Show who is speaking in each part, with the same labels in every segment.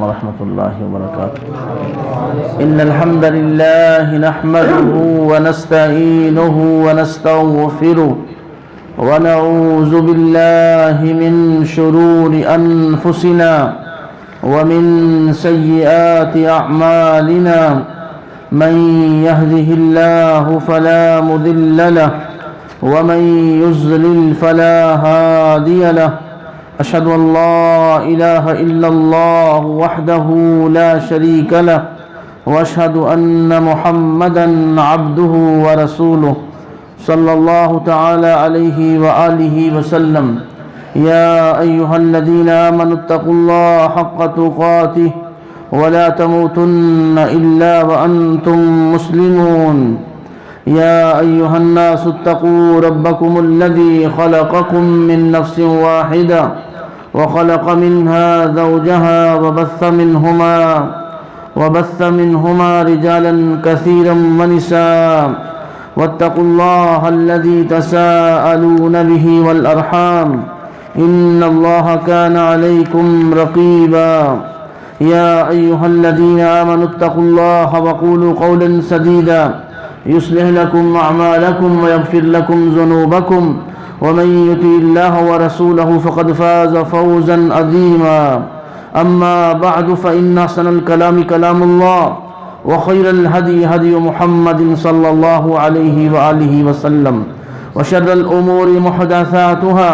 Speaker 1: ورحمة الله وبركاته. إن الحمد لله نحمده ونستعينه ونستغفره ونعوذ بالله من شرور أنفسنا ومن سيئات أعمالنا. من يهده الله فلا مضل له ومن يضلل فلا هادي له. أشهد أن لا إله إلا الله وحده لا شريك له وأشهد أن محمدا عبده ورسوله صلى الله تعالى عليه وآله وسلم. يا أيها الذين آمنوا اتقوا الله حق تقاته ولا تموتن إلا وأنتم مسلمون. يا أيها الناس اتقوا ربكم الذي خلقكم من نفس واحدة وخلق منها زوجها وبث منهما رجالا كثيرا ونساء. واتقوا الله الذي تساءلون به والأرحام إن الله كان عليكم رقيبا. يا أيها الذين آمنوا اتقوا الله وقولوا قولا سديدا يصلح لكم أعمالكم ويغفر لكم ذنوبكم ومن يطع الله ورسوله فقد فاز فوزا عظيما. أما بعد فإن أحسن الكلام كلام الله وخير الهدي هدي محمد صلى الله عليه وآله وسلم وشر الأمور محدثاتها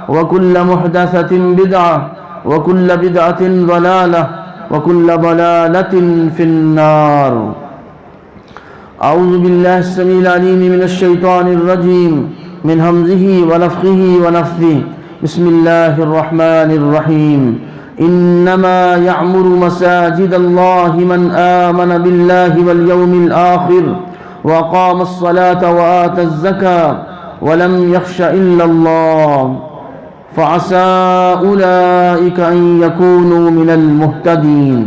Speaker 1: وكل محدثة بدعة وكل بدعة ضلالة وكل ضلالة في النار. أعوذ بالله السميع العليم من الشيطان الرجيم من همزه ونفخه ونفثه. بسم الله الرحمن الرحيم. إنما يعمر مساجد الله من آمن بالله واليوم الآخر وأقام الصلاة وآتى الزكاة ولم يخش إلا الله فعسى أولئك أن يكونوا من المهتدين.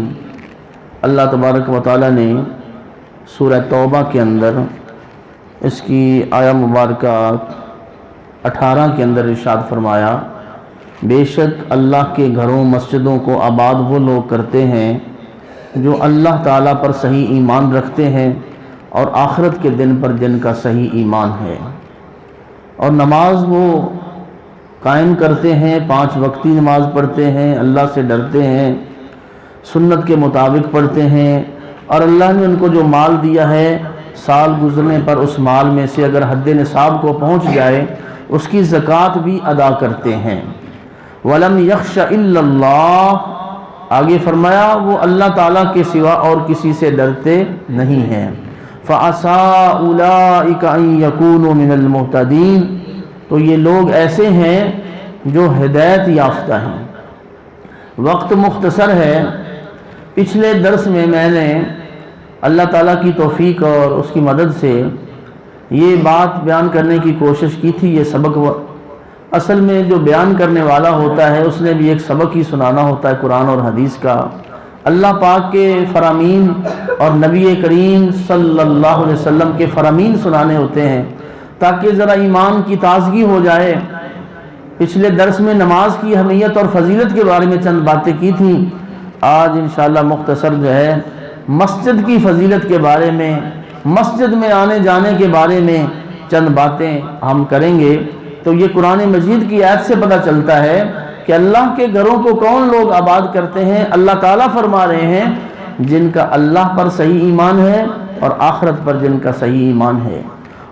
Speaker 1: اللہ تبارک و تعالی نے سورہ توبہ کے اندر اس کی آیہ مبارکہ 18 کے اندر ارشاد فرمایا، بے شک اللہ کے گھروں مسجدوں کو آباد وہ لوگ کرتے ہیں جو اللہ تعالیٰ پر صحیح ایمان رکھتے ہیں اور آخرت کے دن پر جن کا صحیح ایمان ہے، اور نماز وہ قائم کرتے ہیں، 5 وقتی نماز پڑھتے ہیں، اللہ سے ڈرتے ہیں، سنت کے مطابق پڑھتے ہیں، اور اللہ نے ان کو جو مال دیا ہے سال گزرنے پر اس مال میں سے اگر حد نصاب کو پہنچ جائے اس کی زکوٰۃ بھی ادا کرتے ہیں۔ وَلَمْ يَخْشَ إِلَّا اللَّهِ، آگے فرمایا وہ اللہ تعالیٰ کے سوا اور کسی سے ڈرتے نہیں ہیں۔ فَعَسَىٰ أُولَٰئِكَ أَن يَكُونُوا مِنَ الْمُهْتَدِينَ، تو یہ لوگ ایسے ہیں جو ہدایت یافتہ ہیں۔ وقت مختصر ہے، پچھلے درس میں نے اللہ تعالیٰ کی توفیق اور اس کی مدد سے یہ بات بیان کرنے کی کوشش کی تھی۔ یہ سبق اصل میں جو بیان کرنے والا ہوتا ہے اس نے بھی ایک سبق ہی سنانا ہوتا ہے قرآن اور حدیث کا، اللہ پاک کے فرامین اور نبی کریم صلی اللہ علیہ وسلم کے فرامین سنانے ہوتے ہیں تاکہ ذرا ایمان کی تازگی ہو جائے۔ پچھلے درس میں نماز کی اہمیت اور فضیلت کے بارے میں چند باتیں کی تھیں، آج انشاءاللہ مختصر جو ہے مسجد کی فضیلت کے بارے میں، مسجد میں آنے جانے کے بارے میں چند باتیں ہم کریں گے۔ تو یہ قرآن مجید کی آیت سے پتہ چلتا ہے کہ اللہ کے گھروں کو کون لوگ آباد کرتے ہیں۔ اللہ تعالیٰ فرما رہے ہیں جن کا اللہ پر صحیح ایمان ہے اور آخرت پر جن کا صحیح ایمان ہے،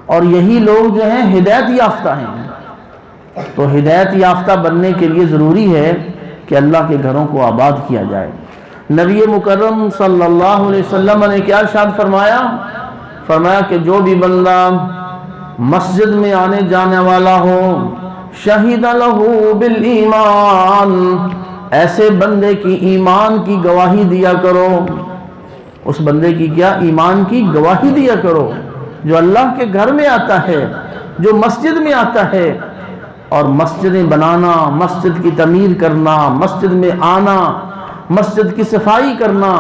Speaker 1: اور یہی لوگ جو ہیں ہدایت یافتہ ہیں۔ تو ہدایت یافتہ بننے کے لیے ضروری ہے کہ اللہ کے گھروں کو آباد کیا جائے۔ نبی مکرم صلی اللہ علیہ وسلم نے کیا ارشاد فرمایا کہ جو بھی بندہ مسجد میں آنے جانے والا ہو، شہید لہ بالایمان، ایسے بندے کی ایمان کی گواہی دیا کرو۔ اس بندے کی کیا؟ ایمان کی گواہی دیا کرو جو اللہ کے گھر میں آتا ہے، جو مسجد میں آتا ہے۔ اور مسجدیں بنانا، مسجد کی تعمیر کرنا، مسجد میں آنا، مسجد کی صفائی کرنا،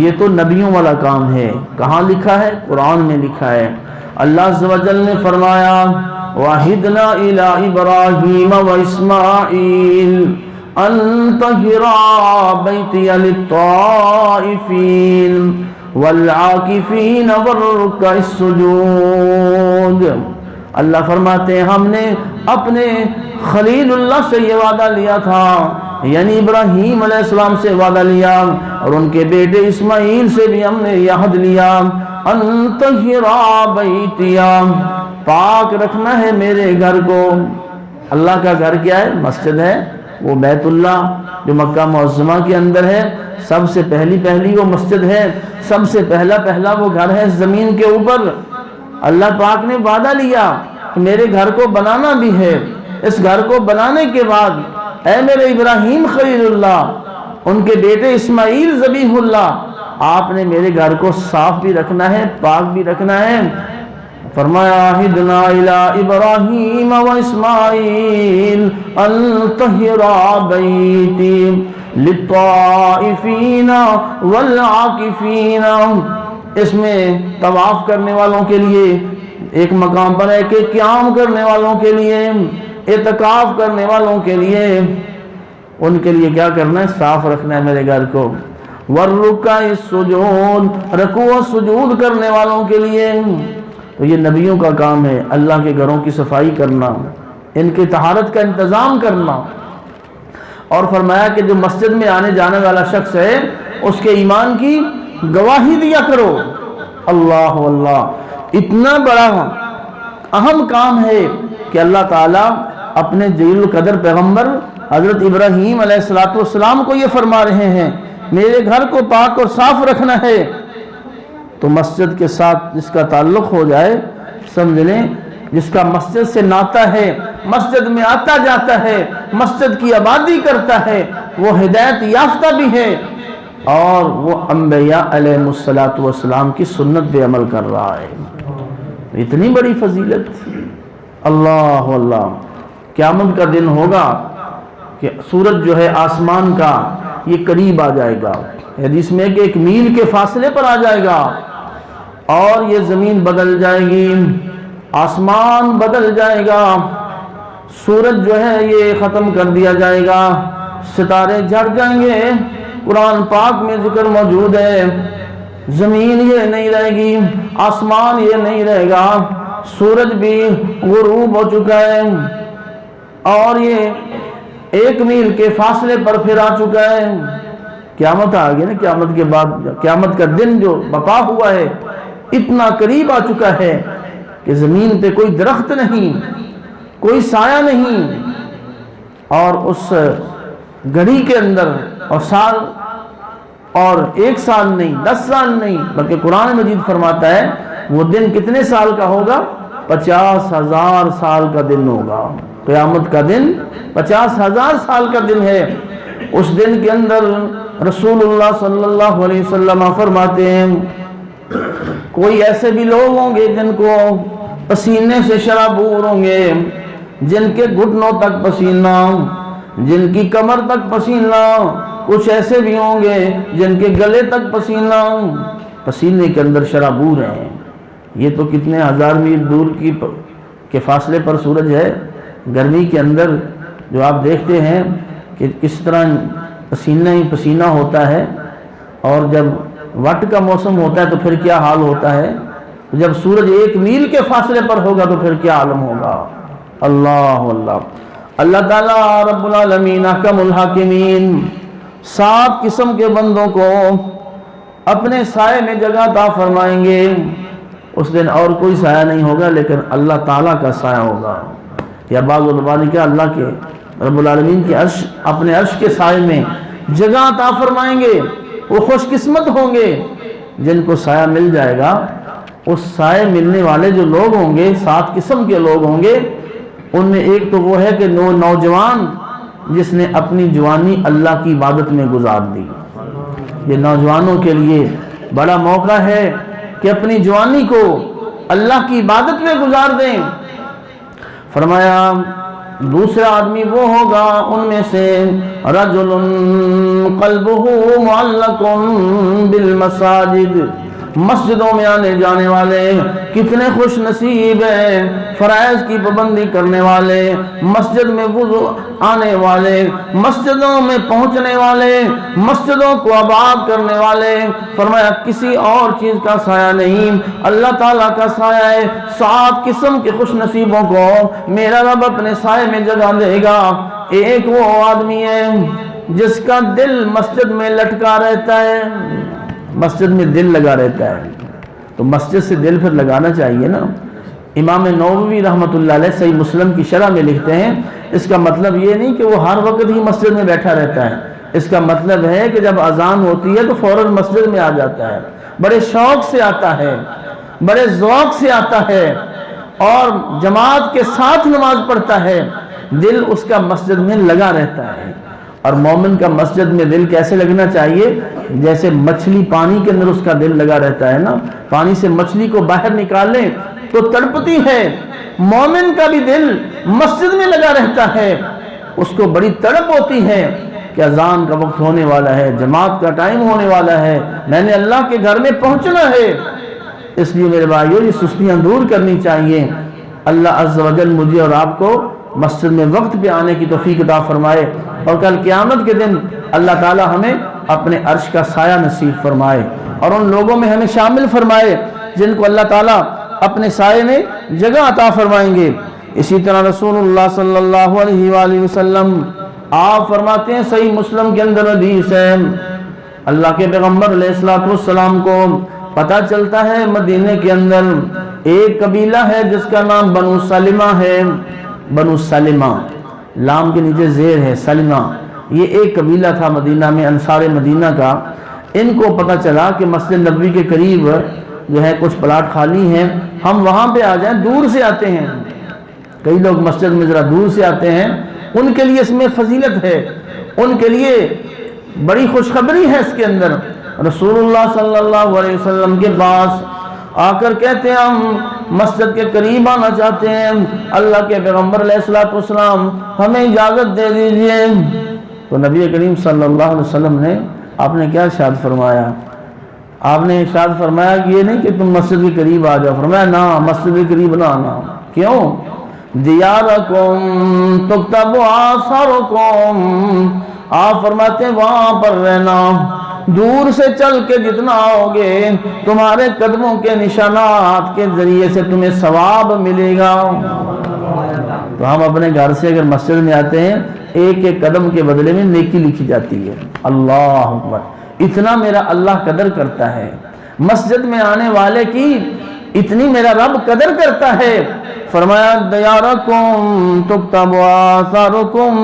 Speaker 1: یہ تو نبیوں والا کام ہے۔ کہاں لکھا ہے؟ قرآن میں لکھا ہے۔ اللہ عز و جل نے فرمایا وَعَهِدْنَا إِلَىٰ إِبْرَاهِيمَ وَإِسْمَاعِيلَ، ان طہر بیتی للطائفین والعاکفین والرکع السجود۔ اللہ فرماتے ہیں ہم نے اپنے خلیل اللہ سے یہ وعدہ لیا تھا، یعنی ابراہیم علیہ السلام سے وعدہ لیا، اور ان کے بیٹے اسماعیل سے بھی ہم نے یہ عہد لیا، ان طہر بیتی، پاک رکھنا ہے میرے گھر کو۔ اللہ کا گھر کیا ہے؟ مسجد ہے، وہ بیت اللہ جو مکہ معظمہ کے اندر ہے، سب سے پہلی وہ مسجد ہے، سب سے پہلا وہ گھر ہے زمین کے اوپر۔ اللہ پاک نے وعدہ لیا کہ میرے گھر کو بنانا بھی ہے، اس گھر کو بنانے کے بعد اے میرے ابراہیم خلیل اللہ، ان کے بیٹے اسماعیل ذبیح اللہ، آپ نے میرے گھر کو صاف بھی رکھنا ہے، پاک بھی رکھنا ہے۔ فرمایا عہدنا الی ابراہیم و اسماعیل ان طہرا بیتی للطائفین والعاکفین۔ اس میں طواف کرنے والوں کے لیے ایک مقام پر ہے کہ قیام کرنے والوں کے لیے، اعتکاف کرنے والوں کے لیے، ان کے لیے کیا کرنا ہے؟ صاف رکھنا ہے میرے گھر کو۔ والرکع السجود، رکوع و سجود کرنے والوں کے لیے۔ تو یہ نبیوں کا کام ہے، اللہ کے گھروں کی صفائی کرنا، ان کی طہارت کا انتظام کرنا۔ اور فرمایا کہ جو مسجد میں آنے جانے والا شخص ہے اس کے ایمان کی گواہی دیا کرو۔ اللہ واللہ، اتنا بڑا اہم کام ہے کہ اللہ تعالیٰ اپنے جلیل القدر پیغمبر حضرت ابراہیم علیہ السلام کو یہ فرما رہے ہیں میرے گھر کو پاک اور صاف رکھنا ہے۔ تو مسجد کے ساتھ جس کا تعلق ہو جائے، سمجھ لیں جس کا مسجد سے ناتا ہے، مسجد میں آتا جاتا ہے، مسجد کی آبادی کرتا ہے، وہ ہدایت یافتہ بھی ہے، اور وہ انبیاء علیہ السلام کی سنت پہ عمل کر رہا ہے۔ اتنی بڑی فضیلت، اللہ اللہ۔ قیامت کا دن ہوگا کہ سورج جو ہے آسمان کا یہ قریب آ جائے گا، حدیث میں کہ 1 میل کے فاصلے پر آ جائے گا، اور یہ زمین بدل جائے گی، آسمان بدل جائے گا، سورج جو ہے یہ ختم کر دیا جائے گا، ستارے جھڑ جائیں گے۔ قرآن پاک میں ذکر موجود ہے، زمین یہ نہیں رہے گی، آسمان یہ نہیں رہے گا، سورج بھی غروب ہو چکا ہے، اور یہ 1 میل کے فاصلے پر پھر آ چکا ہے۔ قیامت آ گئی نا، قیامت کے بعد قیامت کا دن جو بپا ہوا ہے اتنا قریب آ چکا ہے کہ زمین پہ کوئی درخت نہیں، کوئی سایہ نہیں، اور اس گھڑی کے اندر اور سال، اور 1 سال نہیں، 10 سال نہیں، بلکہ قرآن مجید فرماتا ہے وہ دن کتنے سال کا ہوگا؟ 50,000 سال کا دن ہوگا۔ قیامت کا دن 50,000 سال کا دن ہے۔ اس دن کے اندر رسول اللہ صلی اللہ علیہ وسلم فرماتے ہیں کوئی ایسے بھی لوگ ہوں گے جن کو پسینے سے شرابور ہوں گے، جن کے گھٹنوں تک پسینہ، جن کی کمر تک پسینہ، کچھ ایسے بھی ہوں گے جن کے گلے تک پسینہ، پسینے کے اندر شرابور ہیں۔ یہ تو کتنے 1000 میل دور کے فاصلے پر سورج ہے، گرمی کے اندر جو آپ دیکھتے ہیں کہ کس طرح پسینہ ہی پسینہ ہوتا ہے، اور جب وٹ کا موسم ہوتا ہے تو پھر کیا حال ہوتا ہے، جب سورج 1 میل کے فاصلے پر ہوگا تو پھر کیا عالم ہوگا۔ اللہ اللہ۔ اللہ تعالیٰ رب العالمین احکم الحاکمین 7 قسم کے بندوں کو اپنے سائے میں جگہ عطا فرمائیں گے۔ اس دن اور کوئی سایہ نہیں ہوگا لیکن اللہ تعالیٰ کا سایہ ہوگا، یا بعض علماء نے کہا اللہ کے رب العالمین کے عرش، اپنے عرش کے سائے میں جگہ عطا فرمائیں گے۔ وہ خوش قسمت ہوں گے جن کو سایہ مل جائے گا۔ اس سائے ملنے والے جو لوگ ہوں گے 7 قسم کے لوگ ہوں گے، ان میں ایک تو وہ ہے کہ نوجوان جس نے اپنی جوانی اللہ کی عبادت میں گزار دی۔ یہ نوجوانوں کے لیے بڑا موقع ہے کہ اپنی جوانی کو اللہ کی عبادت میں گزار دیں۔ فرمایا دوسرا آدمی وہ ہوگا ان میں سے رجل قلبہ معلق بالمساجد، مسجدوں میں آنے جانے والے کتنے خوش نصیب ہیں، فرائض کی پابندی کرنے والے، مسجد میں وضو آنے والے، مسجدوں میں پہنچنے والے، مسجدوں کو آباد کرنے والے۔ فرمایا کسی اور چیز کا سایہ نہیں، اللہ تعالیٰ کا سایہ ہے۔ 7 قسم کے خوش نصیبوں کو میرا رب اپنے سائے میں جگہ دے گا۔ ایک وہ آدمی ہے جس کا دل مسجد میں لٹکا رہتا ہے، مسجد میں دل لگا رہتا ہے، تو مسجد سے دل پھر لگانا چاہیے نا۔ امام نووی رحمۃ اللہ علیہ صحیح مسلم کی شرح میں لکھتے ہیں اس کا مطلب یہ نہیں کہ وہ ہر وقت ہی مسجد میں بیٹھا رہتا ہے، اس کا مطلب ہے کہ جب اذان ہوتی ہے تو فوراً مسجد میں آ جاتا ہے، بڑے شوق سے آتا ہے، بڑے ذوق سے آتا ہے اور جماعت کے ساتھ نماز پڑھتا ہے، دل اس کا مسجد میں لگا رہتا ہے۔ اور مومن کا مسجد میں دل کیسے لگنا چاہیے؟ جیسے مچھلی پانی کے اندر اس کا دل لگا رہتا ہے نا، پانی سے مچھلی کو باہر نکالیں تو تڑپتی ہے، مومن کا بھی دل مسجد میں لگا رہتا ہے، اس کو بڑی تڑپ ہوتی ہے کہ اذان کا وقت ہونے والا ہے، جماعت کا ٹائم ہونے والا ہے، میں نے اللہ کے گھر میں پہنچنا ہے۔ اس لیے میرے بھائیو یہ سستیاں دور کرنی چاہیے۔ اللہ عز و جل مجھے اور آپ کو مسجد میں وقت پہ آنے کی توفیق عطا فرمائے، اور کل قیامت کے دن اللہ تعالی ہمیں اپنے عرش کا سایہ نصیب فرمائے اور ان لوگوں میں ہمیں شامل فرمائے جن کو اللہ تعالی اپنے سائے میں جگہ عطا فرمائیں گے۔ اسی طرح رسول اللہ صلی اللہ علیہ وآلہ وسلم آپ فرماتے ہیں، صحیح مسلم کے اندر حدیث ہے، اللہ کے پیغمبر علیہ الصلوۃ والسلام کو پتہ چلتا ہے مدینے کے اندر ایک قبیلہ ہے جس کا نام بنو سلمہ ہے، بنو سلمہ، لام کے نیچے زیر ہے، سلمہ، یہ ایک قبیلہ تھا مدینہ میں، انصار مدینہ کا۔ ان کو پتہ چلا کہ مسجد نبوی کے قریب جو ہے کچھ پلاٹ خالی ہیں، ہم وہاں پہ آ جائیں، دور سے آتے ہیں، کئی لوگ مسجد میں ذرا دور سے آتے ہیں، ان کے لیے اس میں فضیلت ہے، ان کے لیے بڑی خوشخبری ہے اس کے اندر۔ رسول اللہ صلی اللہ علیہ وسلم کے پاس آ کر کہتے ہیں ہم مسجد کے قریب آنا چاہتے ہیں، اللہ کے پیغمبر علیہ الصلوۃ والسلام ہمیں اجازت دے دیجئے۔ تو نبی کریم صلی اللہ علیہ وسلم نے آپ نے کیا ارشاد فرمایا؟ آپ نے ارشاد فرمایا کہ یہ نہیں کہ تم مسجد کے قریب آ جاؤ، فرمایا نہ، مسجد کے قریب نہ آنا۔ کیوں؟ دیارکم تکتب آثارکم، آپ فرماتے ہیں وہاں پر رہنا، دور سے چل کے جتنا آؤگے تمہارے قدموں کے نشانات کے ذریعے سے تمہیں ثواب ملے گا۔ تو ہم اپنے گھر سے اگر مسجد میں آتے ہیں ایک ایک قدم کے بدلے میں نیکی لکھی جاتی ہے۔ اللہ اکبر، اتنا میرا اللہ قدر کرتا ہے، مسجد میں آنے والے کی اتنی میرا رب قدر کرتا ہے۔ فرمایا دیارکم تکتب آثارکم،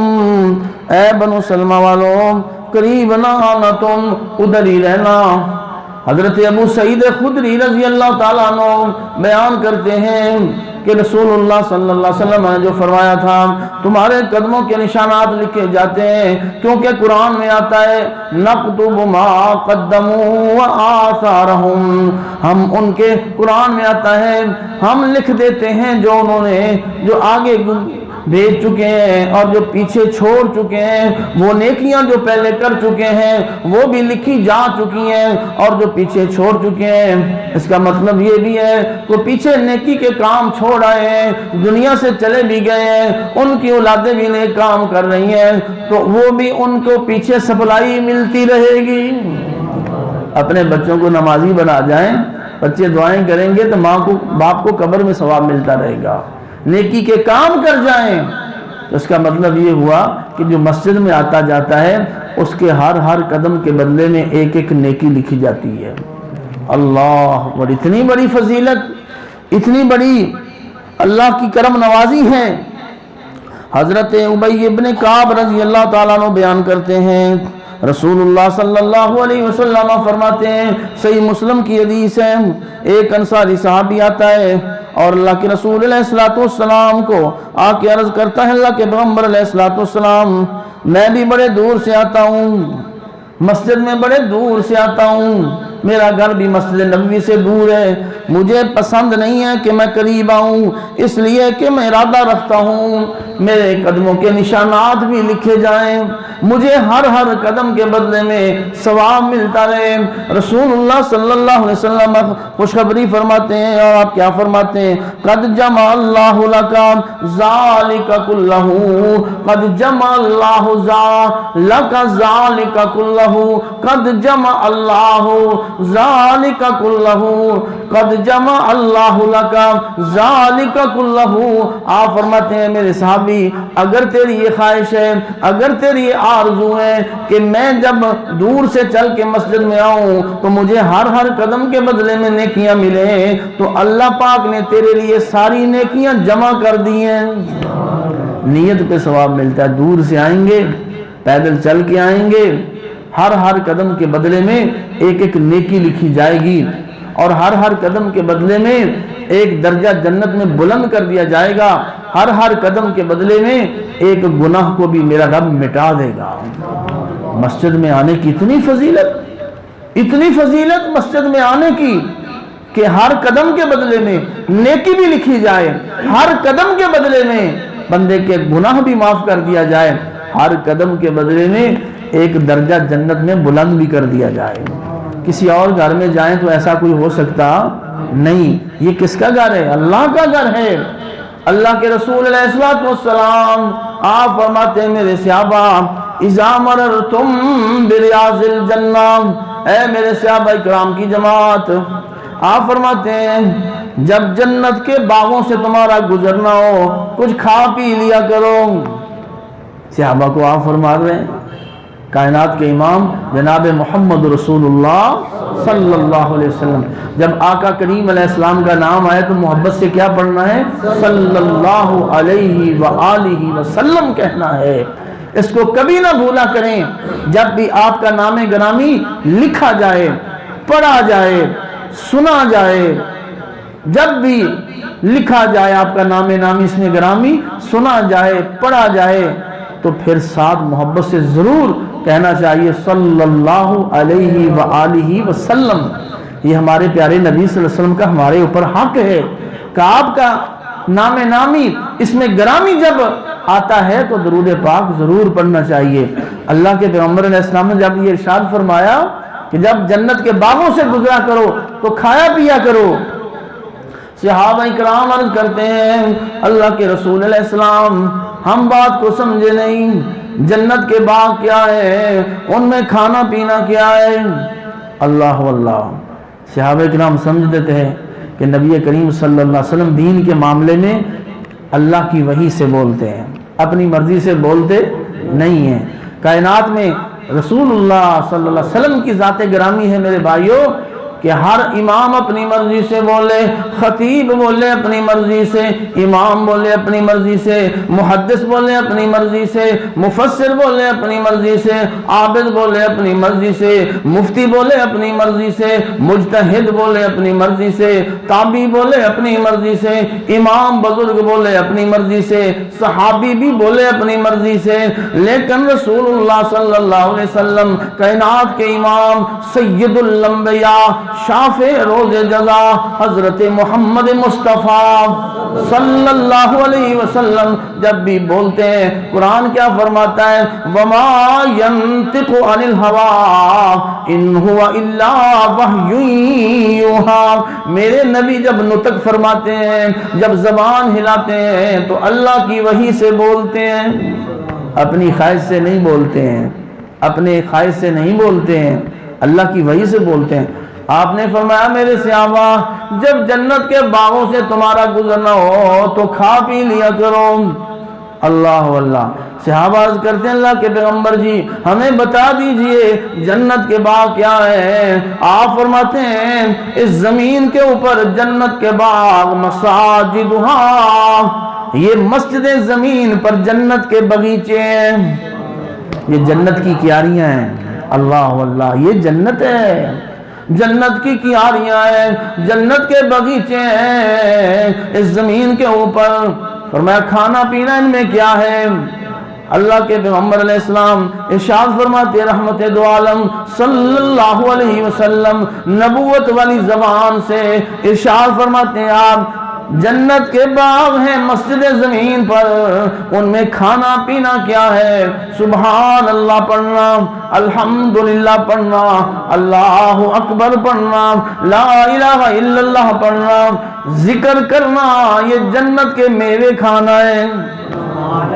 Speaker 1: اے بنو سلمہ والوں قریب نہ آنا، تم ادھر ہی رہنا۔ حضرت ابو سعید خدری رضی اللہ تعالیٰ عنہ بیان کرتے ہیں کہ رسول اللہ صلی اللہ علیہ وسلم نے جو فرمایا تھا تمہارے قدموں کے نشانات لکھے جاتے ہیں، کیونکہ قرآن میں آتا ہے نَقْتُبُ مَا قَدَّمُوا وَآثَارَهُمْ، ہم ان کے قرآن میں آتا ہے ہم لکھ دیتے ہیں جو انہوں نے جو آگے بھیج چکے ہیں اور جو پیچھے چھوڑ چکے ہیں، وہ نیکیاں جو پہلے کر چکے ہیں وہ بھی لکھی جا چکی ہیں اور جو پیچھے چھوڑ چکے ہیں۔ اس کا مطلب یہ بھی ہے کہ پیچھے نیکی کے کام چھوڑ آئے ہیں، دنیا سے چلے بھی گئے ہیں، ان کی اولادیں بھی نیک کام کر رہی ہیں تو وہ بھی ان کو پیچھے سپلائی ملتی رہے گی۔ اپنے بچوں کو نمازی بنا جائیں، بچے دعائیں کریں گے تو ماں کو باپ کو قبر میں ثواب ملتا رہے گا۔ نیکی کے کام کر جائیں تو اس کا مطلب یہ ہوا کہ جو مسجد میں آتا جاتا ہے اس کے ہر قدم کے بدلے میں ایک ایک نیکی لکھی جاتی ہے۔ اللہ اکبر، اتنی بڑی فضیلت، اتنی بڑی اللہ کی کرم نوازی ہے۔ حضرت ابی ابن کعب رضی اللہ تعالیٰ عنہ بیان کرتے ہیں رسول اللہ صلی اللہ علیہ وسلم فرماتے ہیں، صحیح مسلم کی حدیث ہے، ایک انصاری صحابی آتا ہے اور اللہ کے رسول علیہ الصلوۃ والسلام کو آ کے عرض کرتا ہے، اللہ کے پیغمبر علیہ الصلوۃ والسلام میں بھی بڑے دور سے آتا ہوں، مسجد میں بڑے دور سے آتا ہوں، میرا گھر بھی مسجد نبوی سے دور ہے، مجھے پسند نہیں ہے کہ میں قریب آؤں، اس لیے کہ میں ارادہ رکھتا ہوں میرے قدموں کے نشانات بھی لکھے جائیں، مجھے ہر قدم کے بدلے میں ثواب ملتا رہے۔ رسول اللہ صلی اللہ علیہ وسلم خوشخبری فرماتے ہیں، اور آپ کیا فرماتے ہیں؟ قد جمع اللہ لک ذالک کلہ، قد جمع اللہ لک ذالک کلہ، قد جمع اللہ ذالک کلہ، قد جمع اللہ لک ذالک کلہ۔ آپ فرماتے ہیں میرے صحابی، اگر تیری یہ خواہش ہے، اگر تیری یہ آرزو ہے کہ میں جب دور سے چل کے مسجد میں آؤں تو مجھے ہر قدم کے بدلے میں نیکیاں ملیں، تو اللہ پاک نے تیرے لیے ساری نیکیاں جمع کر دی ہیں۔ نیت پہ ثواب ملتا ہے، دور سے آئیں گے، پیدل چل کے آئیں گے، ہر قدم کے بدلے میں ایک نیکی لکھی جائے گی، اور ہر قدم کے بدلے میں ایک درجہ جنت میں بلند کر دیا جائے گا، ہر قدم کے بدلے میں ایک گناہ کو بھی میرا رب مٹا دے گا۔ مسجد میں آنے کی اتنی فضیلت مسجد میں آنے کی کہ ہر قدم کے بدلے میں نیکی بھی لکھی جائے، ہر قدم کے بدلے میں بندے کے گناہ بھی معاف کر دیا جائے، ہر قدم کے بدلے میں ایک درجہ جنت میں بلند بھی کر دیا جائے۔ کسی اور گھر میں جائیں تو ایسا کوئی ہو سکتا نہیں، یہ کس کا گھر ہے؟ اللہ کا گھر ہے۔ اللہ کے رسول علیہ الصلوۃ والسلام آپ فرماتے ہیں میرے صحابہ، اذا مررتم بریاض الجنہ، اے میرے صحابہ اکرام کی جماعت، آپ فرماتے ہیں جب جنت کے باغوں سے تمہارا گزرنا ہو کچھ کھا پی لیا کرو۔ صحابہ کو آپ فرما رہے ہیں، کائنات کے امام جناب محمد رسول اللہ صلی اللہ علیہ وسلم، جب آقا کریم علیہ السلام کا نام آئے تو محبت سے کیا پڑھنا ہے؟ صلی اللہ علیہ وآلہ وسلم کہنا ہے۔ اس کو کبھی نہ بھولا کریں، جب بھی آپ کا نام گرامی لکھا جائے، پڑھا جائے، سنا جائے، جب بھی لکھا جائے آپ کا نام نامی اس میں گرامی سنا جائے، پڑھا جائے، تو پھر ساتھ محبت سے ضرور کہنا چاہیے صلی اللہ علیہ وآلہ وسلم۔ یہ ہمارے پیارے نبی صلی اللہ علیہ وسلم کا ہمارے اوپر حق ہے کہ آپ کا نام نامی اس میں گرامی جب آتا ہے تو درود پاک ضرور پڑھنا چاہیے۔ اللہ کے پیغمبر علیہ السلام نے جب یہ ارشاد فرمایا کہ جب جنت کے باغوں سے گزرا کرو تو کھایا پیا کرو، صحابہ کرام عرض کرتے ہیں اللہ کے رسول علیہ السلام ہم بات کو سمجھے نہیں، جنت کے باغ کیا ہے، ان میں کھانا پینا کیا ہے؟ اللہ واللہ صحابہ کرام سمجھتے تھے کہ نبی کریم صلی اللہ علیہ وسلم دین کے معاملے میں اللہ کی وحی سے بولتے ہیں، اپنی مرضی سے بولتے نہیں ہیں۔ کائنات میں رسول اللہ صلی اللہ علیہ وسلم کی ذات گرامی ہے میرے بھائیوں کہ ہر امام اپنی مرضی سے بولے، خطیب بولے اپنی مرضی سے، امام بولے اپنی مرضی سے، محدث بولے اپنی مرضی سے، مفسر بولے اپنی مرضی سے، عابد بولے اپنی مرضی سے، مفتی بولے اپنی مرضی سے، مجتہد بولے اپنی مرضی سے، تابعی بولے اپنی مرضی سے، امام بزرگ بولے اپنی مرضی سے، صحابی بھی بولے اپنی مرضی سے، لیکن رسول اللہ صلی اللہ علیہ وسلم کائنات کے امام سید الانبیاء شافع روز جزا حضرت محمد مصطفیٰ صلی اللہ علیہ وسلم جب بھی بولتے ہیں قرآن کیا فرماتا ہے؟ وما ينطق عن الهوى ان هو الا وحی یوحی۔ میرے نبی جب نطق فرماتے ہیں، جب زبان ہلاتے ہیں تو اللہ کی وحی سے بولتے ہیں، اپنی خواہش سے نہیں بولتے ہیں، اپنے خواہش سے نہیں بولتے ہیں، اللہ کی وحی سے بولتے ہیں۔ آپ نے فرمایا میرے صحابہ جب جنت کے باغوں سے تمہارا گزرنا ہو تو کھا پی لیا کرو۔ اللہ واللہ صحابہ عرض کرتے ہیں اللہ کے پیغمبر جی ہمیں بتا دیجئے جنت کے باغ کیا ہے؟ آپ فرماتے ہیں اس زمین کے اوپر جنت کے باغ مساجدہا، یہ مسجد زمین پر جنت کے باغیچے ہیں، یہ جنت کی کیاریاں ہیں۔ اللہ واللہ یہ جنت ہے، جنت کی کیاریاں ہیں، جنت کے باغیچے ہیں اس زمین کے اوپر۔ فرمایا کھانا پینا ان میں کیا ہے؟ اللہ کے پیغمبر علیہ السلام ارشاد فرماتے رحمت دو عالم صلی اللہ علیہ وسلم نبوت والی زبان سے ارشاد فرماتے ہیں آپ جنت کے باغ ہیں مسجد زمین پر، ان میں کھانا پینا کیا ہے؟ سبحان اللہ پڑھنا، الحمدللہ پڑھنا، اللہ اکبر پڑھنا، لا الہ الا اللہ پڑھنا، ذکر کرنا، یہ جنت کے میوے کھانا ہے۔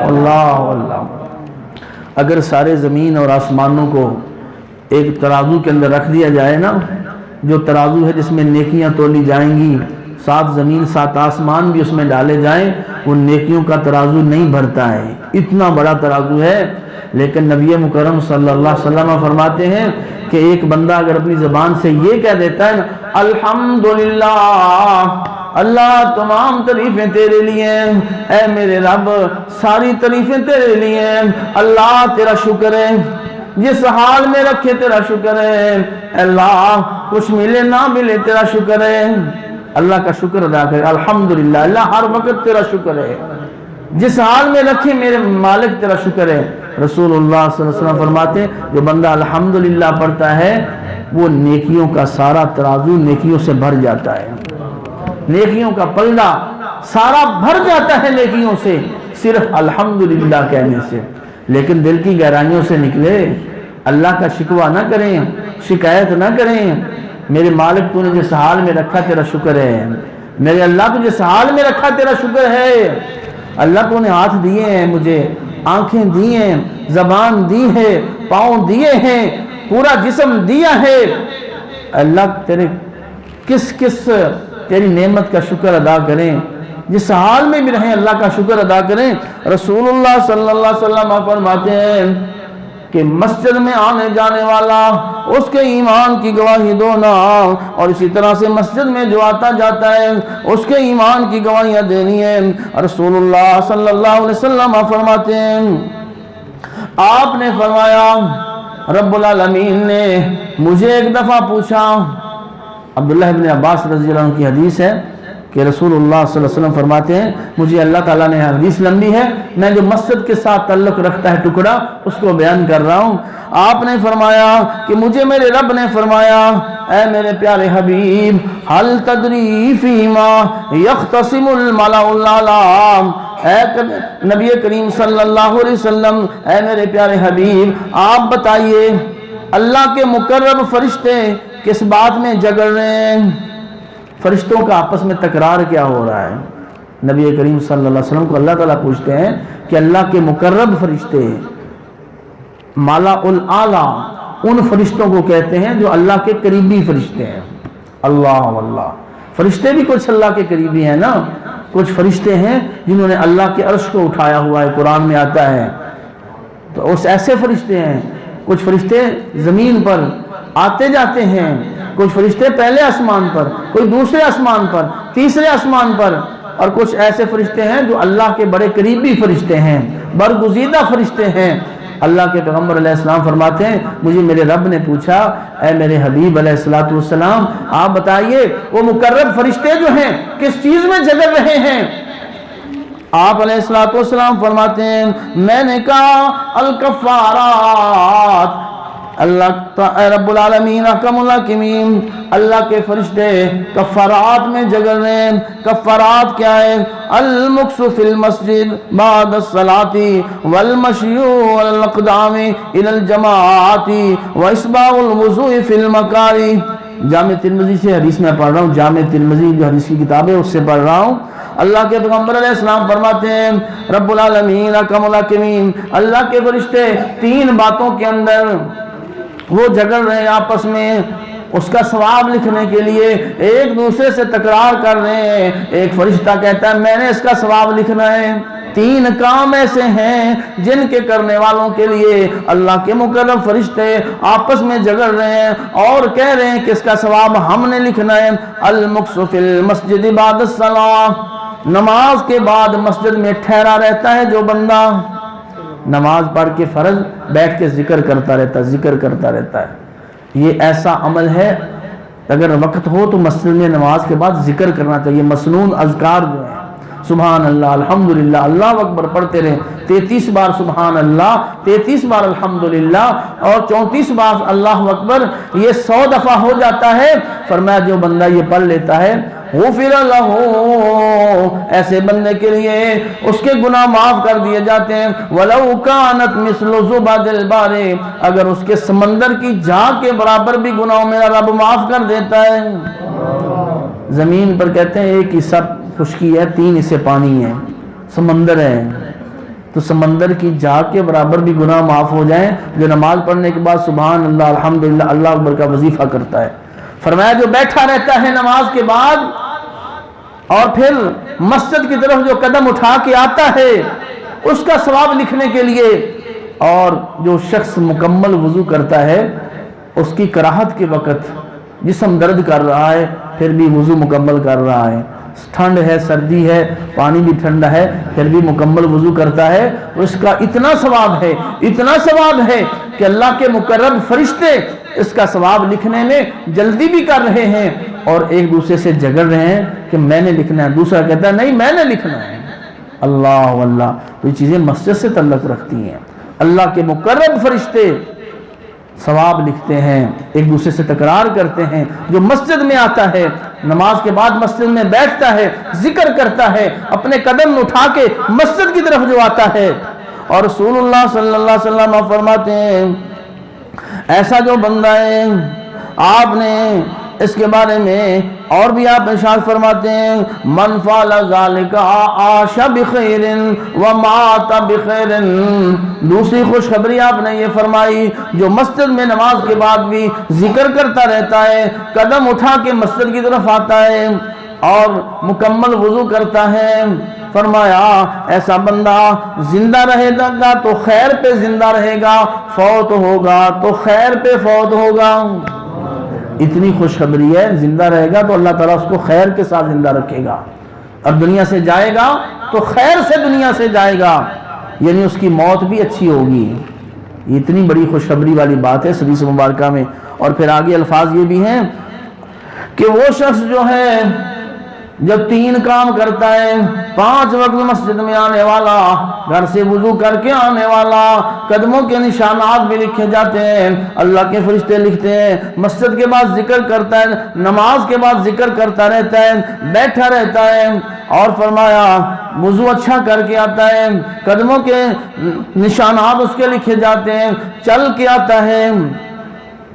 Speaker 1: اللہ اللہ، اگر سارے زمین اور آسمانوں کو ایک ترازو کے اندر رکھ دیا جائے نا، جو ترازو ہے جس میں نیکیاں تولی جائیں گی، 7 زمین 7 آسمان بھی اس میں ڈالے جائیں، وہ نیکیوں کا ترازو نہیں بھرتا ہے، اتنا بڑا ترازو ہے۔ لیکن نبی مکرم صلی اللہ علیہ وسلم فرماتے ہیں کہ ایک بندہ اگر اپنی زبان سے یہ کہہ دیتا ہے نا الحمدللہ، اللہ تمام تعریفیں تیرے لیے ہیں، اے میرے رب ساری تعریفیں تیرے لیے ہیں، اللہ تیرا شکر ہے، جس حال میں رکھے تیرا شکر ہے، اللہ کچھ ملے نہ ملے تیرا شکر ہے، اللہ کا شکر ادا کرے، الحمدللہ، اللہ ہر وقت تیرا شکر ہے، جس حال میں رکھے میرے مالک تیرا شکر ہے۔ رسول اللہ صلی اللہ علیہ وسلم فرماتے ہیں جو بندہ الحمدللہ پڑھتا ہے وہ نیکیوں کا سارا ترازو نیکیوں سے بھر جاتا ہے، نیکیوں کا پلڑا سارا بھر جاتا ہے نیکیوں سے، صرف الحمدللہ کہنے سے۔ لیکن دل کی گہرائیوں سے نکلے، اللہ کا شکوہ نہ کریں، شکایت نہ کریں، میرے مالک تو نے جس حال میں رکھا تیرا شکر ہے، میرے اللہ تو جس حال میں رکھا تیرا شکر ہے، اللہ تو نے ہاتھ دیے ہیں مجھے، آنکھیں دی ہیں، زبان دی ہے، پاؤں دیے ہیں، پورا جسم دیا ہے، اللہ تیرے کس تیری نعمت کا شکر ادا کریں، جس حال میں بھی رہیں اللہ کا شکر ادا کریں۔ رسول اللہ صلی اللہ علیہ وسلم فرماتے ہیں کہ مسجد میں آنے جانے والا اس کے ایمان کی گواہی دونا، اور اسی طرح سے مسجد میں جو آتا جاتا ہے اس کے ایمان کی گواہیاں دینی ہے۔ رسول اللہ صلی اللہ علیہ وسلم فرماتے ہیں آپ نے فرمایا رب العالمین نے مجھے ایک دفعہ پوچھا، عبداللہ ابن عباس رضی اللہ عنہ کی حدیث ہے کہ رسول اللہ صلی اللہ علیہ وسلم فرماتے ہیں مجھے اللہ تعالیٰ نے، حدیث لمبی ہے، میں جو مسجد کے ساتھ تعلق رکھتا ہے ٹکڑا اس کو بیان کر رہا ہوں۔ آپ نے فرمایا کہ مجھے میرے رب نے فرمایا اے میرے پیارے حبیب حل تدری فیما یختصم الملأ الاعلی، اے نبی کریم صلی اللہ علیہ وسلم، اے میرے پیارے حبیب آپ بتائیے اللہ کے مقرب فرشتے کس بات میں جگڑ رہے ہیں؟ فرشتوں کا آپس میں تکرار کیا ہو رہا ہے؟ نبی کریم صلی اللہ علیہ وسلم کو اللہ تعالیٰ پوچھتے ہیں کہ اللہ کے مقرب فرشتے، مالا الاعلیٰ ان فرشتوں کو کہتے ہیں جو اللہ کے قریبی فرشتے ہیں۔ اللہ واللہ، فرشتے بھی کچھ اللہ کے قریبی ہیں نا، کچھ فرشتے ہیں جنہوں نے اللہ کے عرش کو اٹھایا ہوا ہے، قرآن میں آتا ہے، تو اس ایسے فرشتے ہیں۔ کچھ فرشتے زمین پر آتے جاتے ہیں، کچھ فرشتے پہلے آسمان پر، کوئی دوسرے آسمان پر، تیسرے آسمان پر، اور کچھ ایسے فرشتے ہیں جو اللہ کے بڑے قریبی فرشتے ہیں، برگزیدہ فرشتے ہیں۔ اللہ کے پیغمبر علیہ السلام فرماتے ہیں مجھے میرے رب نے پوچھا اے میرے حبیب علیہ السلام آپ بتائیے وہ مقرب فرشتے جو ہیں کس چیز میں جگڑ رہے ہیں؟ آپ علیہ السلام فرماتے ہیں میں نے کہا الکفارات، اللہ رب العالمین احکم الحاکمین، اللہ کے فرشتے کفارات میں جگڑ رہے ہیں۔ کفارات کیا ہے؟ المکث فی المسجد بعد الصلاة والمشی والاقدام الى الجماعات واسباغ الوضوء فی المکاری۔ جامع ترمذی سے حدیث میں پڑھ رہا ہوں، جامع ترمذی جو حدیث کی کتاب ہے اس سے پڑھ رہا ہوں۔ اللہ کے پیغمبر علیہ السلام فرماتے ہیں رب العالمین احکم الحاکمین، اللہ کے فرشتے 3 باتوں کے اندر وہ جگڑ رہے ہیں آپس میں، اس کا ثواب لکھنے کے لیے ایک دوسرے سے تکرار کر رہے ہیں۔ ایک فرشتہ کہتا ہے میں نے اس کا ثواب لکھنا ہے۔ 3 کام ایسے ہیں جن کے کرنے والوں کے لیے اللہ کے مقرب فرشتے آپس میں جگڑ رہے ہیں اور کہہ رہے ہیں کہ اس کا ثواب ہم نے لکھنا ہے۔ المکث فی المسجد بعد الصلاۃ، نماز کے بعد مسجد میں ٹھہرا رہتا ہے جو بندہ، نماز پڑھ کے فرض بیٹھ کے ذکر کرتا رہتا ہے، یہ ایسا عمل ہے اگر وقت ہو تو مسجد میں نماز کے بعد ذکر کرنا چاہیے۔ مسنون اذکار جو ہیں سبحان اللہ الحمدللہ اللہ اکبر پڑھتے رہیں، 33 بار سبحان اللہ، 33 بار الحمدللہ اور 34 بار اللہ اکبر، یہ 100 دفعہ ہو جاتا ہے۔ فرمایا جو بندہ یہ پڑھ لیتا ہے غفر لہ، ایسے بندے کے لیے اس کے گناہ معاف کر دیے جاتے ہیں۔ وَلَوْ كَانَتْ مِثْلُ زُبَدِ الْبَحْرِ، اگر اس کے سمندر کی جھاگ کے برابر بھی گناہ میرا رب معاف کر دیتا ہے۔ زمین پر کہتے ہیں ایک حصہ خشکی ہے، 3 حصے پانی ہے، سمندر ہے، تو سمندر کی جھاگ کے برابر بھی گناہ معاف ہو جائیں جو نماز پڑھنے کے بعد سبحان اللہ الحمدللہ اللہ اکبر کا وظیفہ کرتا ہے۔ فرمایا جو بیٹھا رہتا ہے نماز کے بعد اور پھر مسجد کی طرف جو قدم اٹھا کے آتا ہے اس کا ثواب لکھنے کے لیے، اور جو شخص مکمل وضو کرتا ہے اس کی کراہت کے وقت جسم درد کر رہا ہے پھر بھی وضو مکمل کر رہا ہے، ٹھنڈ ہے سردی ہے پانی بھی ٹھنڈا ہے پھر بھی مکمل وضو کرتا ہے، اس کا اتنا ثواب ہے کہ اللہ کے مقرب فرشتے اس کا ثواب لکھنے میں جلدی بھی کر رہے ہیں اور ایک دوسرے سے جھگڑ رہے ہیں کہ میں نے لکھنا ہے، دوسرا کہتا ہے نہیں میں نے لکھنا ہے۔ اللہ واللہ، تو یہ چیزیں مسجد سے تعلق رکھتی ہیں۔ اللہ کے مقرب فرشتے ثواب لکھتے ہیں، ایک دوسرے سے تکرار کرتے ہیں۔ جو مسجد میں آتا ہے نماز کے بعد مسجد میں بیٹھتا ہے ذکر کرتا ہے، اپنے قدم اٹھا کے مسجد کی طرف جو آتا ہے، اور رسول اللہ صلی اللہ علیہ وسلم فرماتے ہیں ایسا جو بندہ ہے، آپ نے اس کے بارے میں اور بھی آپ ارشاد فرماتے ہیں من فعل ذلك عاش بخیر ومات بخیر۔ دوسری خوشخبری آپ نے یہ فرمائی جو مسجد میں نماز کے بعد بھی ذکر کرتا رہتا ہے، قدم اٹھا کے مسجد کی طرف آتا ہے اور مکمل وضو کرتا ہے، فرمایا ایسا بندہ زندہ رہے گا تو خیر پہ زندہ رہے گا، فوت ہوگا تو خیر پہ فوت ہوگا۔ اتنی خوشخبری ہے، زندہ رہے گا تو اللہ تعالیٰ اس کو خیر کے ساتھ زندہ رکھے گا، اور دنیا سے جائے گا تو خیر سے دنیا سے جائے گا، یعنی اس کی موت بھی اچھی ہوگی۔ یہ اتنی بڑی خوشخبری والی بات ہے اس حدیث مبارکہ میں۔ اور پھر آگے الفاظ یہ بھی ہیں کہ وہ شخص جو ہے جب 3 کام کرتا ہے، 5 وقت مسجد میں آنے والا، گھر سے وضو کر کے آنے والا، قدموں کے نشانات بھی لکھے جاتے ہیں، اللہ کے فرشتے لکھتے ہیں، مسجد کے بعد ذکر کرتا ہے، نماز کے بعد ذکر کرتا رہتا ہے، بیٹھا رہتا ہے، اور فرمایا وضو اچھا کر کے آتا ہے، قدموں کے نشانات اس کے لکھے جاتے ہیں، چل کے آتا ہے،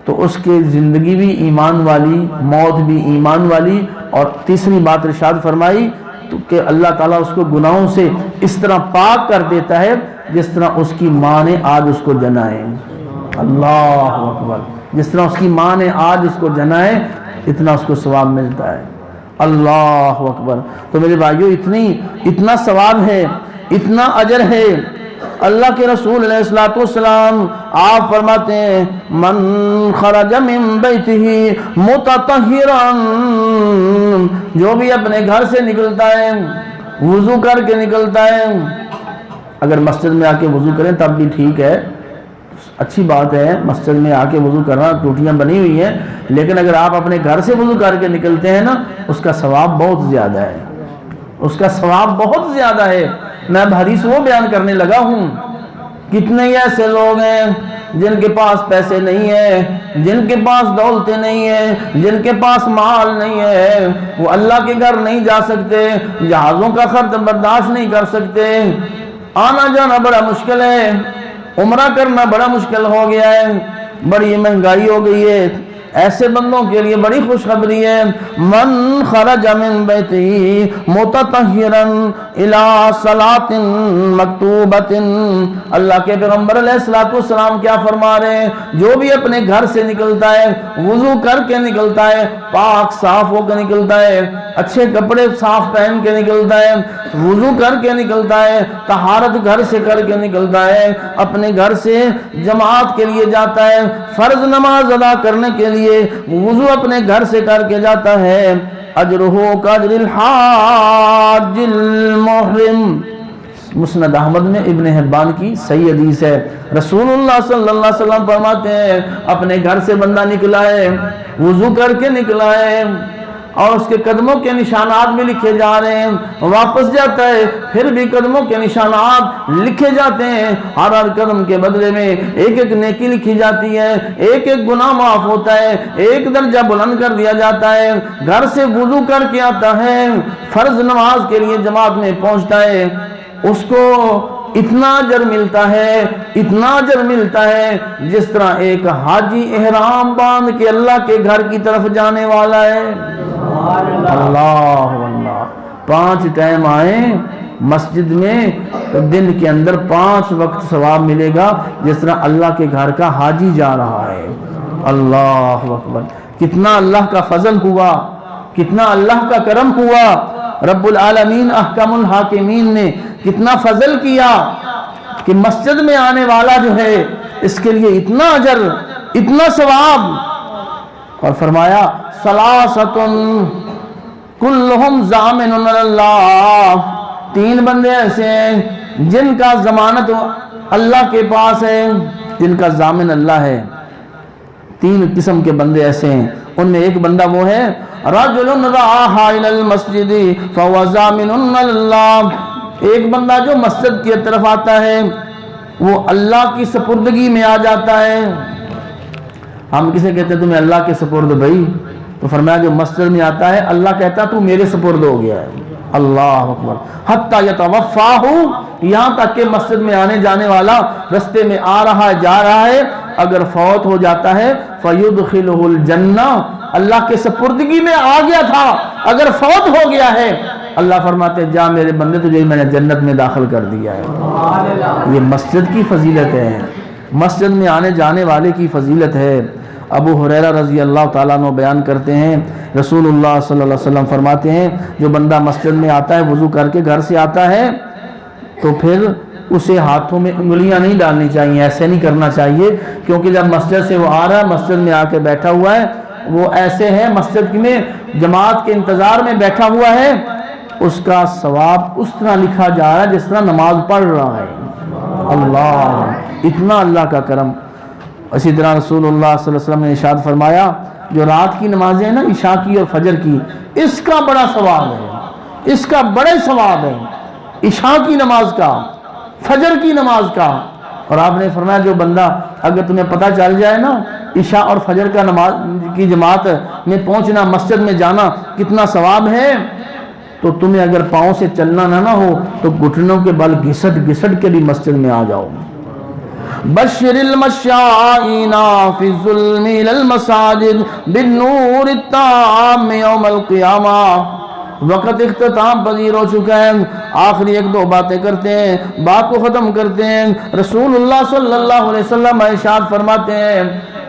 Speaker 1: تو اس کی زندگی بھی ایمان والی، موت بھی ایمان والی۔ اور تیسری بات ارشاد فرمائی تو کہ اللہ تعالیٰ اس کو گناہوں سے اس طرح پاک کر دیتا ہے جس طرح اس کی ماں نے آج اس کو جنا ہے۔ اللہ اکبر، جس طرح اس کی ماں نے آج اس کو جنا ہے اتنا اس کو ثواب ملتا ہے۔ اللہ اکبر۔ تو میرے بھائیو اتنا ثواب ہے، اتنا اجر ہے۔ اللہ کے رسول علیہ السلام آپ فرماتے ہیں من خرج من بیتہ متطہرا، جو بھی اپنے گھر سے نکلتا ہے وضو کر کے نکلتا ہے، اگر مسجد میں آ کے وضو کریں تب بھی ٹھیک ہے، اچھی بات ہے مسجد میں آ کے وضو کرنا، ٹوٹیاں بنی ہوئی ہیں، لیکن اگر آپ اپنے گھر سے وضو کر کے نکلتے ہیں نا اس کا ثواب بہت زیادہ ہے، اس کا ثواب بہت زیادہ ہے۔ میں اب حدیث وہ بیان کرنے لگا ہوں، کتنے ایسے لوگ ہیں جن کے پاس پیسے نہیں ہیں، جن کے پاس دولتیں نہیں ہیں، جن کے پاس مال نہیں ہے، وہ اللہ کے گھر نہیں جا سکتے، جہازوں کا خرچ برداشت نہیں کر سکتے، آنا جانا بڑا مشکل ہے، عمرہ کرنا بڑا مشکل ہو گیا ہے، بڑی مہنگائی ہو گئی ہے۔ ایسے بندوں کے لیے بڑی خوشخبری ہے من خرج من بیتہ متطہرا الی صلاۃ مکتوبۃ۔ اللہ کے پیغمبر علیہ السلام کیا فرما رہے ہیں جو بھی اپنے گھر سے نکلتا ہے وضو کر کے نکلتا ہے، پاک صاف ہو کے نکلتا ہے، اچھے کپڑے صاف پہن کے نکلتا ہے، وضو کر کے نکلتا ہے، طہارت گھر سے کر کے نکلتا ہے، اپنے گھر سے جماعت کے لیے جاتا ہے، فرض نماز ادا کرنے کے لیے وضو اپنے گھر سے کر کے جاتا ہے، اجرہ کاجر الحاج المحرم۔ مسند احمد میں ابن حبان کی صحیح حدیث ہے، رسول اللہ صلی اللہ علیہ وسلم فرماتے ہیں اپنے گھر سے بندہ نکلا ہے، وضو کر کے نکلا ہے اور اس کے قدموں کے نشانات بھی لکھے جا رہے ہیں، واپس جاتا ہے پھر بھی قدموں کے نشانات لکھے جاتے ہیں، ہر قدم کے بدلے میں ایک ایک نیکی لکھی جاتی ہے، ایک ایک گناہ معاف ہوتا ہے، ایک درجہ بلند کر دیا جاتا ہے۔ گھر سے وضو کر کے آتا ہے، فرض نماز کے لیے جماعت میں پہنچتا ہے، اس کو اتنا اجر ملتا ہے، اتنا اجر ملتا ہے جس طرح ایک حاجی احرام باندھ کے اللہ کے گھر کی طرف جانے والا ہے۔ اللہ اللہ، 5 ٹائم آئیں مسجد میں تو دن کے اندر 5 وقت ثواب ملے گا جس طرح اللہ کے گھر کا حاجی جا رہا ہے۔ اللہ اکبر، کتنا اللہ کا فضل ہوا، کتنا اللہ کا کرم ہوا، رب العالمین احکم الحاکمین نے کتنا فضل کیا کہ مسجد میں آنے والا جو ہے اس کے لیے اتنا اجر، اتنا ثواب۔ اور فرمایا ثلاثۃ کلہم ضامن اللہ، 3 بندے ایسے ہیں جن کا ضمانت اللہ کے پاس ہے، جن کا ضامن اللہ ہے۔ 3 قسم کے بندے ایسے ہیں، ان میں ایک بندہ وہ ہے رجل راح الی المسجد فهو ضامن اللہ، ایک بندہ جو مسجد کی طرف آتا ہے وہ اللہ کی سپردگی میں آ جاتا ہے۔ ہم کسے کہتے ہیں تمہیں اللہ کے سپرد بھائی؟ تو فرمایا جو مسجد میں آتا ہے اللہ کہتا تو میرے سپرد ہو گیا ہے۔ اللہ اکبر، حتی یتوفاہ، یہاں تک کہ مسجد میں آنے جانے والا رستے میں آ رہا ہے جا رہا ہے، اگر فوت ہو جاتا ہے فیدخلہ الجنہ، اللہ کے سپردگی میں آ گیا تھا، اگر فوت ہو گیا ہے اللہ فرماتے جا میرے بندے تجھے میں نے جنت میں داخل کر دیا ہے۔ یہ مسجد کی فضیلت ہے، مسجد میں آنے جانے والے کی فضیلت ہے۔ ابو ہریرہ رضی اللہ تعالیٰ عنہ بیان کرتے ہیں رسول اللہ صلی اللہ علیہ وسلم فرماتے ہیں جو بندہ مسجد میں آتا ہے وضو کر کے گھر سے آتا ہے تو پھر اسے ہاتھوں میں انگلیاں نہیں ڈالنی چاہیے، ایسے نہیں کرنا چاہیے، کیونکہ جب مسجد سے وہ آ رہا ہے مسجد میں آ کے بیٹھا ہوا ہے وہ ایسے ہے مسجد میں جماعت کے انتظار میں بیٹھا ہوا ہے، اس کا ثواب اس طرح لکھا جا رہا ہے جس طرح نماز پڑھ رہا ہے۔ اللہ، اتنا اللہ کا کرم۔ اسی طرح رسول اللہ صلی اللہ علیہ وسلم نے ارشاد فرمایا جو رات کی نمازیں ہیں نا عشاء کی اور فجر کی، اس کا بڑا ثواب ہے، اس کا بڑے ثواب ہے، عشاء کی نماز کا، فجر کی نماز کا۔ اور آپ نے فرمایا جو بندہ اگر تمہیں پتہ چل جائے نا عشاء اور فجر کا نماز کی جماعت میں پہنچنا، مسجد میں جانا کتنا ثواب ہے، تو تمہیں اگر پاؤں سے چلنا نہ ہو تو گھٹنوں کے بل گھسٹ گھسٹ کے بھی مسجد میں آ جاؤ۔ بشر المشائین فی الظلم الی المساجد بالنور التام یوم القیامہ۔ وقت اختتام پذیر ہو چکا ہے، آخری 1-2 باتیں کرتے ہیں، بات کو ختم کرتے ہیں۔ رسول اللہ صلی اللہ علیہ وسلم ارشاد فرماتے ہیں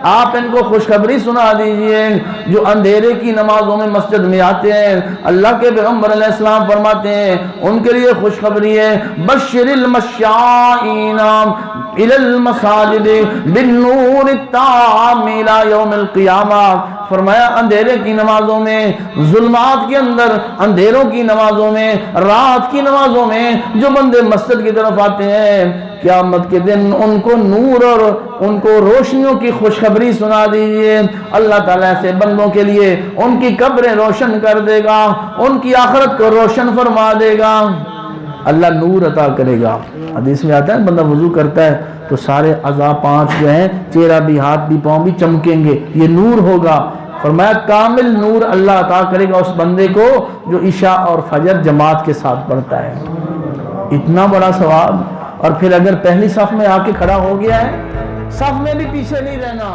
Speaker 1: آپ ان کو خوشخبری سنا دیجئے جو اندھیرے کی نمازوں میں مسجد میں آتے ہیں، اللہ کے پیغمبر علیہ السلام فرماتے ہیں ان کے لیے خوشخبری ہے بشر المشائین الی المساجد بالنور التام الی یوم القیامہ۔ فرمایا اندھیرے کی نمازوں میں، ظلمات کے اندر اندھیروں کی نمازوں میں، رات کی نمازوں میں جو بندے مسجد کی طرف آتے ہیں قیامت کے دن ان کو نور اور ان کو روشنیوں کی خوشخبری سنا دیجئے۔ اللہ تعالیٰ سے بندوں کے لیے ان کی قبریں روشن کر دے گا، ان کی آخرت کو روشن فرما دے گا، اللہ نور عطا کرے گا۔ حدیث میں آتا ہے بندہ وضو کرتا ہے تو سارے اعضاء 5 جو ہیں، چہرہ بھی ہاتھ بھی پاؤں بھی چمکیں گے، یہ نور ہوگا۔ فرمایا کامل نور اللہ عطا کرے گا اس بندے کو جو عشاء اور فجر جماعت کے ساتھ پڑھتا ہے۔ اتنا بڑا ثواب۔ اور پھر اگر پہلی صف میں آ کے کھڑا ہو گیا ہے، صف میں بھی پیچھے نہیں رہنا۔